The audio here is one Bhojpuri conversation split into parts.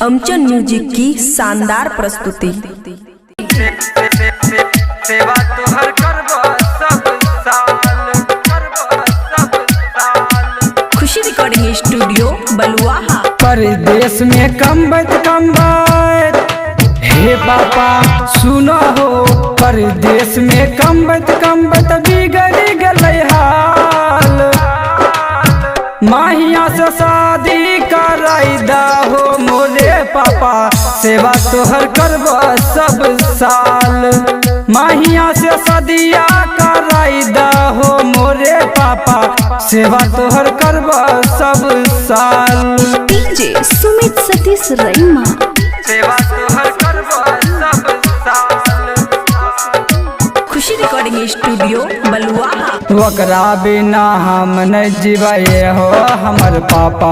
अमचन म्यूजिक की शानदार प्रस्तुति। सेवा तोहर करबो सब साल, खुशी रिकॉर्डिंग स्टूडियो बलुआहा। परदेश में कमबत हे पापा सुनो हो, परदेश में कमबत बिगड़ गलै हाल। माहिया से शादी कराई दा हो मोरे पापा, सेवा तोहर करबो सब साल। माहिया से शादिया कराई दा हो मोरे पापा, सेवा तोहर करबो सब साल। डीजे सुमित सतीश रईमा, सेवा तोहर करबो सब साल। खुशी रिकॉर्डिंग स्टूडियो बलुआहा। ओकरा बिना हम नहीं जीवे हो हमर पापा,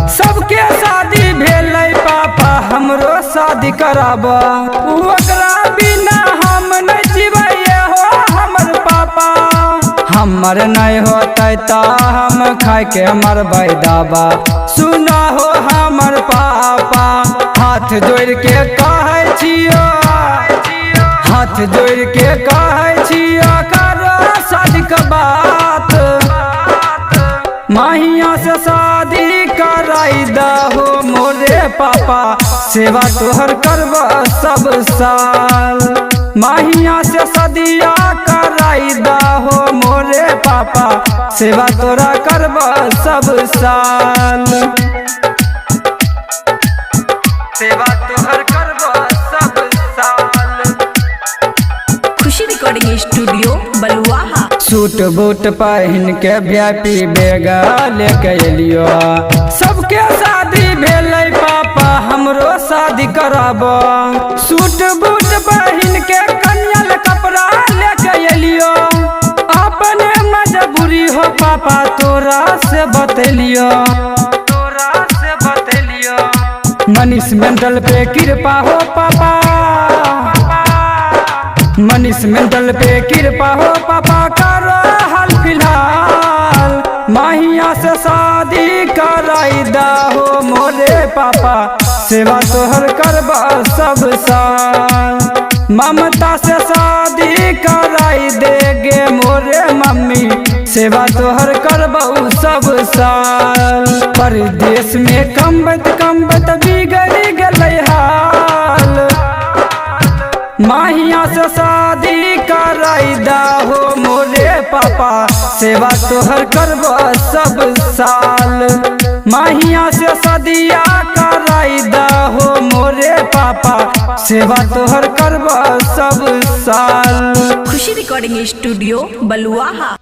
सबके शादी भेलै पापा हमरो शादी कराब। ओकरा बिना हम नहीं जीवे हो हमर पापा, हमर नहीं होते ता हम खाए के मरबै दाबा। सुना हो हमर पापा, हाथ जोड़ के कहै छियो, हाथ जोड़ के कहै छियो करो शादी के बात। माहिया से शादी कराई दा हो मोरे पापा, सेवा तोहर करबो सब साल। माहिया से शादिया कराई दा हो मोरे पापा, सेवा तोरा करबो सब साल। सेवा तोहर करबो सब साल। खुशी रिकॉर्डिंग स्टूडियो बलुआहा। सूट बूट पहन के VIP बैग लेके एलियो, सबके शादी भेलै पापा हमरो शादी कराबो। सूट बूट पहन के कन्या कपड़ा लेके एलियो, अपने मजबूरी हो पापा तोरा से बतेलियो, तोरा से बतेलियो। मनीष मेंटल पे कृपा हो पापा, मनीष मेंटल पे कृपा हो पापा करो हाल फिलहाल। माहिया से शादी कराई दा हो मोरे पापा, सेवा तोहर करबो सब साल। ममता से शादी कराई देगे मोरे मम्मी, सेवा तोहर करबो सब साल। परदेश में कमबत बिगड़ गलै हाल। माहिया से शादी कराई दा हो मोरे पापा, सेवा तोहर करबो सब साल। माहिया से शादिया कराई दा हो मोरे पापा, सेवा तोहर करबो सब साल। खुशी रिकॉर्डिंग स्टूडियो बलुआहा।